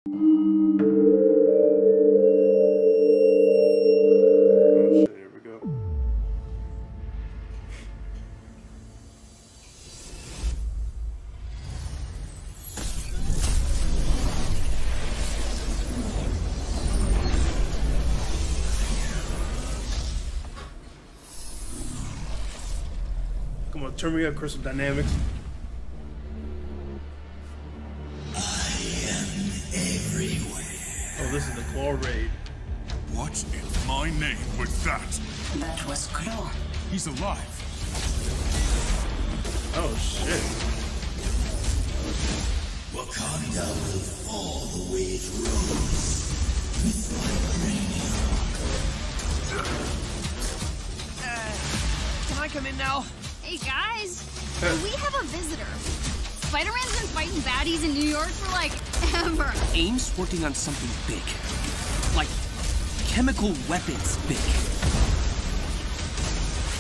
shit, here we go. Come on, turn me up, Crystal Dynamics. Oh, this is the Klaue raid. What in my name was that? That was Klaue. He's alive. Oh shit. Wakanda will fall the way it rose. With vibranium. Can I come in now? Hey guys, we have a visitor. Spider-Man's been fighting baddies in New York for like ever. AIM's working on something big. Like chemical weapons big.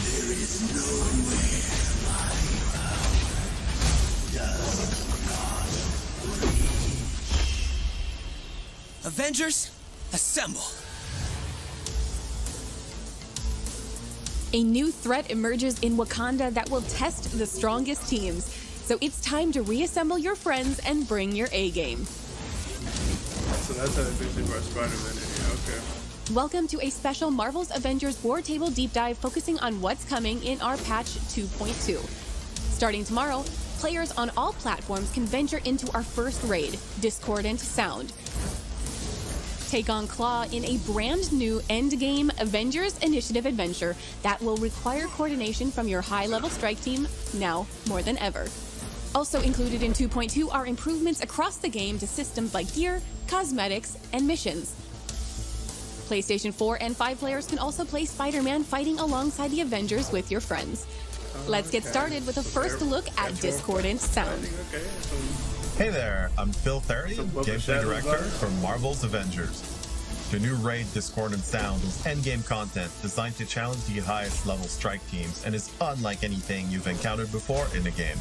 There is nowhere my power does not reach. Avengers, assemble. A new threat emerges in Wakanda that will test the strongest teams. So it's time to reassemble your friends and bring your A game. So that's how they think about Spider-Man in here, okay. Welcome to a special Marvel's Avengers Wartable deep dive focusing on what's coming in our patch 2.2. Starting tomorrow, players on all platforms can venture into our first raid, Discordant Sound. Take on Klaue in a brand new endgame Avengers Initiative adventure that will require coordination from your high-level strike team now more than ever. Also included in 2.2 are improvements across the game to systems like gear, cosmetics, and missions. PlayStation 4 and 5 players can also play Spider-Man fighting alongside the Avengers with your friends. Let's get started with a first look at Discordant Sound. Hey there, I'm Phil Ferry, Gameplay Director for Marvel's Avengers. The new raid Discordant Sound is endgame content designed to challenge the highest level strike teams and is unlike anything you've encountered before in the game.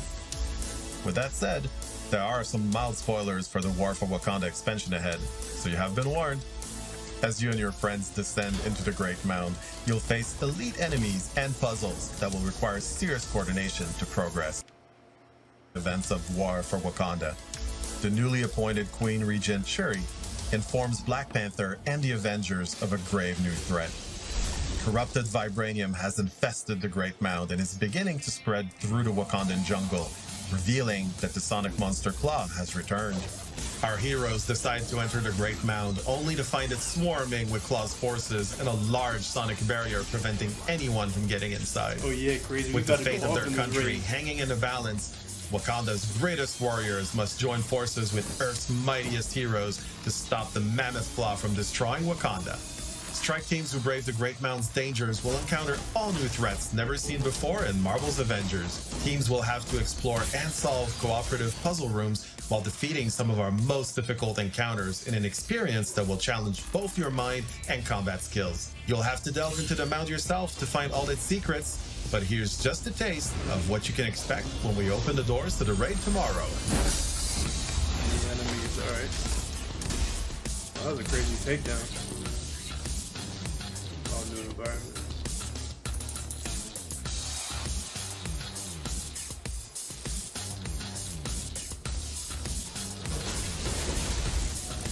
With that said, there are some mild spoilers for the War for Wakanda expansion ahead, so you have been warned. As you and your friends descend into the Great Mound, you'll face elite enemies and puzzles that will require serious coordination to progress. Events of War for Wakanda. The newly appointed Queen Regent Shuri informs Black Panther and the Avengers of a grave new threat. Corrupted vibranium has infested the Great Mound and is beginning to spread through the Wakandan jungle, revealing that the sonic monster Klaue has returned. Our heroes decide to enter the Great Mound only to find it swarming with Klaue's forces and a large sonic barrier preventing anyone from getting inside. Oh yeah, crazy. With the fate of their country hanging in the balance, Wakanda's greatest warriors must join forces with Earth's mightiest heroes to stop the mammoth Klaue from destroying Wakanda. Strike teams who brave the Great Mound's dangers will encounter all new threats never seen before in Marvel's Avengers. Teams will have to explore and solve cooperative puzzle rooms while defeating some of our most difficult encounters in an experience that will challenge both your mind and combat skills. You'll have to delve into the mound yourself to find all its secrets, but here's just a taste of what you can expect when we open the doors to the raid tomorrow. The enemies, alright. That was a crazy takedown. All new environment.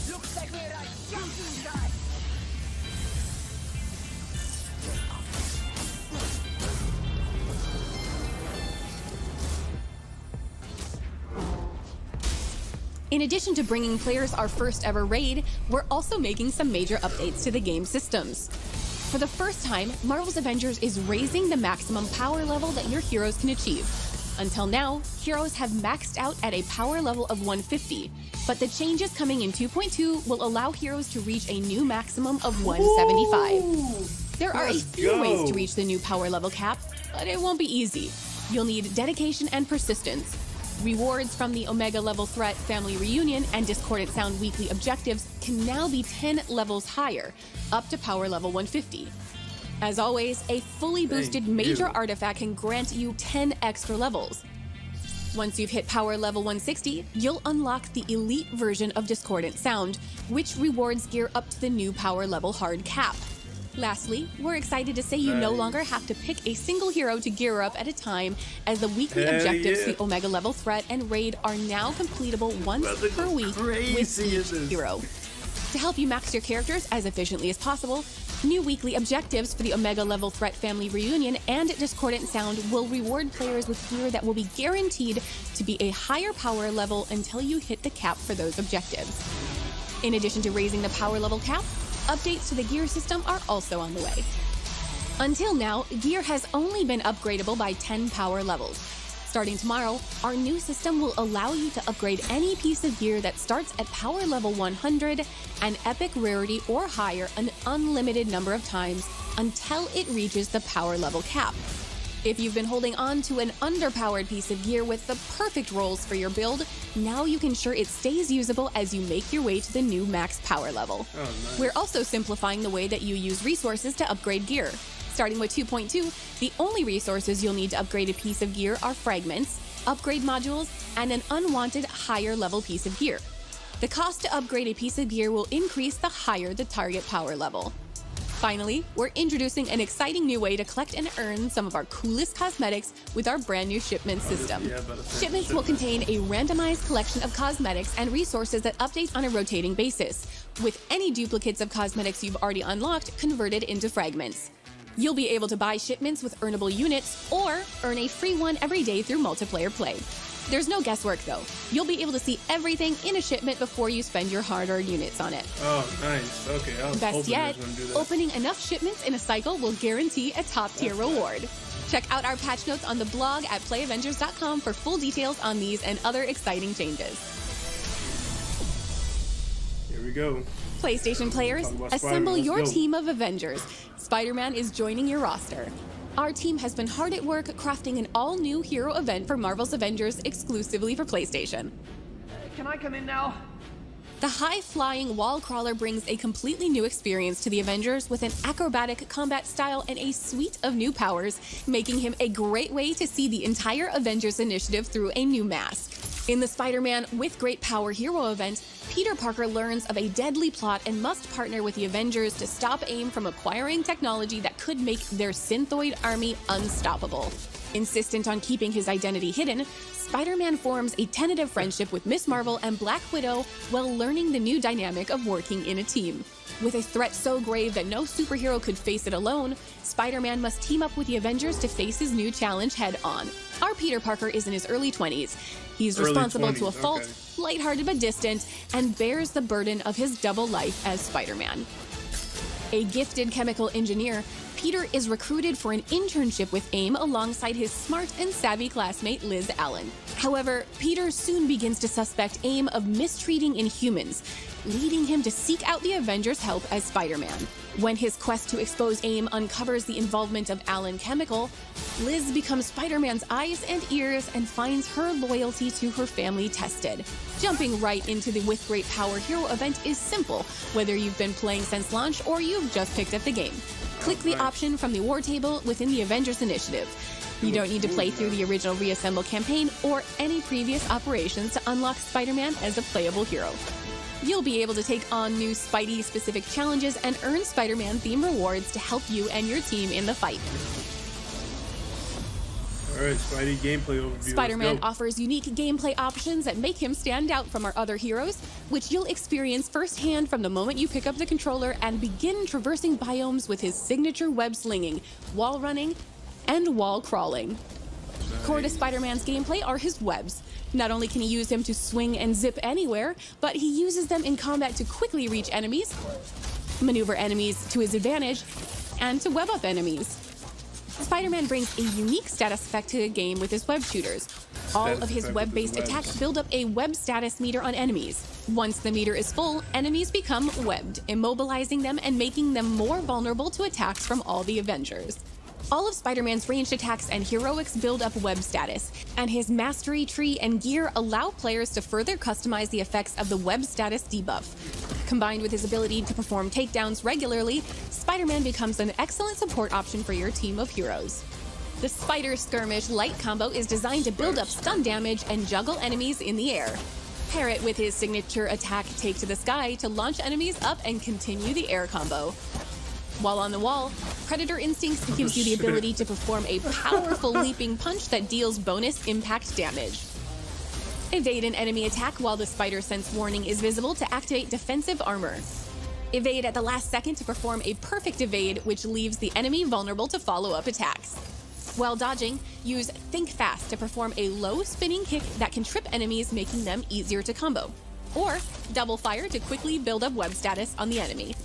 Looks like we're at jumping time. In addition to bringing players our first ever raid, we're also making some major updates to the game systems. For the first time, Marvel's Avengers is raising the maximum power level that your heroes can achieve. Until now, heroes have maxed out at a power level of 150, but the changes coming in 2.2 will allow heroes to reach a new maximum of 175. Ooh, there are a few ways to reach the new power level cap, but it won't be easy. You'll need dedication and persistence. Rewards from the Omega level threat Family Reunion and Discordant Sound weekly objectives can now be 10 levels higher, up to power level 150. As always, a fully boosted major artifact can grant you 10 extra levels. Once you've hit power level 160, you'll unlock the elite version of Discordant Sound, which rewards gear up to the new power level hard cap. Lastly, we're excited to say you no longer have to pick a single hero to gear up at a time, as the weekly objectives, the Omega level threat and raid, are now completable once per week with each hero. To help you max your characters as efficiently as possible, new weekly objectives for the Omega level threat family reunion and Discordant Sound will reward players with gear that will be guaranteed to be a higher power level until you hit the cap for those objectives. In addition to raising the power level cap, updates to the gear system are also on the way. Until now, gear has only been upgradable by 10 power levels. Starting tomorrow, our new system will allow you to upgrade any piece of gear that starts at power level 100 and epic rarity or higher an unlimited number of times until it reaches the power level cap. If you've been holding on to an underpowered piece of gear with the perfect rolls for your build, now you can ensure it stays usable as you make your way to the new max power level. Oh, nice. We're also simplifying the way that you use resources to upgrade gear. Starting with 2.2, the only resources you'll need to upgrade a piece of gear are fragments, upgrade modules, and an unwanted higher level piece of gear. The cost to upgrade a piece of gear will increase the higher the target power level. Finally, we're introducing an exciting new way to collect and earn some of our coolest cosmetics with our brand new shipment system. Shipments will contain a randomized collection of cosmetics and resources that updates on a rotating basis, with any duplicates of cosmetics you've already unlocked converted into fragments. You'll be able to buy shipments with earnable units or earn a free one every day through multiplayer play. There's no guesswork though. You'll be able to see everything in a shipment before you spend your hard-earned units on it. Oh, nice. Okay, I was Best yet, hoping do that. opening enough shipments in a cycle will guarantee a top-tier reward. Check out our patch notes on the blog at playavengers.com for full details on these and other exciting changes. Here we go. PlayStation players, assemble your team of Avengers. Spider-Man is joining your roster. Our team has been hard at work crafting an all-new hero event for Marvel's Avengers exclusively for PlayStation. Can I come in now? The high-flying wall crawler brings a completely new experience to the Avengers with an acrobatic combat style and a suite of new powers, making him a great way to see the entire Avengers initiative through a new mask. In the Spider-Man with Great Power Hero event, Peter Parker learns of a deadly plot and must partner with the Avengers to stop AIM from acquiring technology that could make their synthoid army unstoppable. Insistent on keeping his identity hidden, Spider-Man forms a tentative friendship with Miss Marvel and Black Widow while learning the new dynamic of working in a team. With a threat so grave that no superhero could face it alone, Spider-Man must team up with the Avengers to face his new challenge head-on. Our Peter Parker is in his early 20s. He's responsible to a fault, lighthearted but distant, and bears the burden of his double life as Spider-Man. A gifted chemical engineer, Peter is recruited for an internship with AIM alongside his smart and savvy classmate Liz Allen. However, Peter soon begins to suspect AIM of mistreating Inhumans, leading him to seek out the Avengers' help as Spider-Man. When his quest to expose AIM uncovers the involvement of Allen Chemical, Liz becomes Spider-Man's eyes and ears and finds her loyalty to her family tested. Jumping right into the With Great Power Hero event is simple, whether you've been playing since launch or you've just picked up the game. Click the option from the Wartable within the Avengers Initiative. You don't need to play through the original Reassemble campaign or any previous operations to unlock Spider-Man as a playable hero. You'll be able to take on new Spidey-specific challenges and earn Spider-Man-themed rewards to help you and your team in the fight. Alright, Spidey gameplay overview. Spider-Man offers unique gameplay options that make him stand out from our other heroes, which you'll experience firsthand from the moment you pick up the controller and begin traversing biomes with his signature web slinging, wall running, and wall crawling. Core to Spider-Man's gameplay are his webs. Not only can he use them to swing and zip anywhere, but he uses them in combat to quickly reach enemies, maneuver enemies to his advantage, and to web up enemies. Spider-Man brings a unique status effect to the game with his web shooters. All of his web-based attacks build up a web status meter on enemies. Once the meter is full, enemies become webbed, immobilizing them and making them more vulnerable to attacks from all the Avengers. All of Spider-Man's ranged attacks and heroics build up web status, and his mastery tree and gear allow players to further customize the effects of the web status debuff. Combined with his ability to perform takedowns regularly, Spider-Man becomes an excellent support option for your team of heroes. The Spider Skirmish light combo is designed to build up stun damage and juggle enemies in the air. Pair it with his signature attack Take to the Sky to launch enemies up and continue the air combo. While on the wall, Predator Instincts gives you the ability to perform a powerful leaping punch that deals bonus impact damage. Evade an enemy attack while the Spider Sense warning is visible to activate defensive armor. Evade at the last second to perform a perfect evade, which leaves the enemy vulnerable to follow-up attacks. While dodging, use Think Fast to perform a low spinning kick that can trip enemies, making them easier to combo. Or Double Fire to quickly build up web status on the enemy.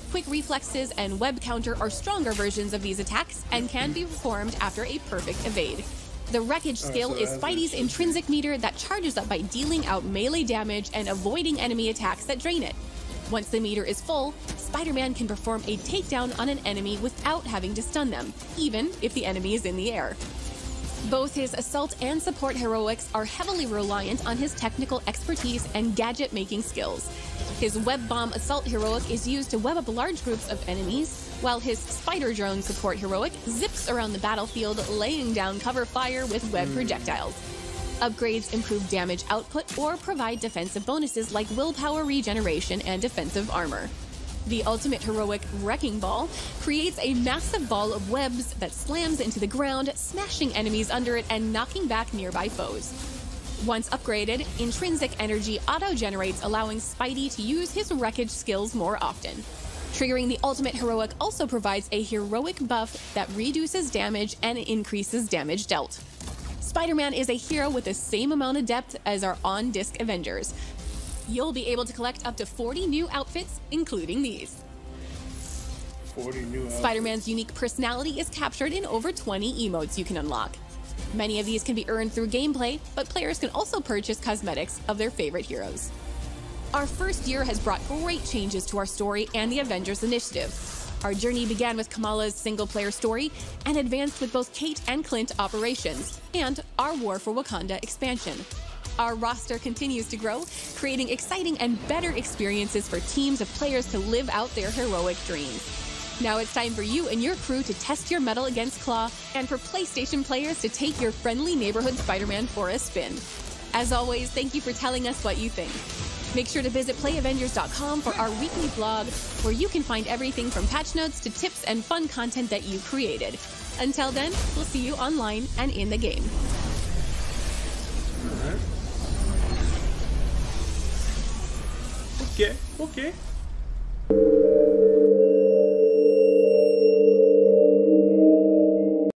Quick Reflexes and Web Counter are stronger versions of these attacks and can be performed after a perfect evade. The Wreckage skill is Spidey's intrinsic meter that charges up by dealing out melee damage and avoiding enemy attacks that drain it. Once the meter is full, Spider-Man can perform a takedown on an enemy without having to stun them, even if the enemy is in the air. Both his assault and support heroics are heavily reliant on his technical expertise and gadget-making skills. His Web Bomb assault heroic is used to web up large groups of enemies, while his Spider Drone support heroic zips around the battlefield, laying down cover fire with web projectiles. Upgrades improve damage output or provide defensive bonuses like willpower regeneration and defensive armor. The ultimate heroic Wrecking Ball creates a massive ball of webs that slams into the ground, smashing enemies under it and knocking back nearby foes. Once upgraded, Intrinsic Energy auto-generates, allowing Spidey to use his Wreckage skills more often. Triggering the ultimate heroic also provides a heroic buff that reduces damage and increases damage dealt. Spider-Man is a hero with the same amount of depth as our on-disc Avengers. You'll be able to collect up to 40 new outfits, including these. 40 new outfits. Spider-Man's unique personality is captured in over 20 emotes you can unlock. Many of these can be earned through gameplay, but players can also purchase cosmetics of their favorite heroes. Our first year has brought great changes to our story and the Avengers initiative. Our journey began with Kamala's single-player story and advanced with both Kate and Clint operations, and our War for Wakanda expansion. Our roster continues to grow, creating exciting and better experiences for teams of players to live out their heroic dreams. Now it's time for you and your crew to test your mettle against Klaue, and for PlayStation players to take your friendly neighborhood Spider-Man for a spin. As always, thank you for telling us what you think. Make sure to visit playavengers.com for our weekly blog, where you can find everything from patch notes to tips and fun content that you created. Until then, we'll see you online and in the game. Okay.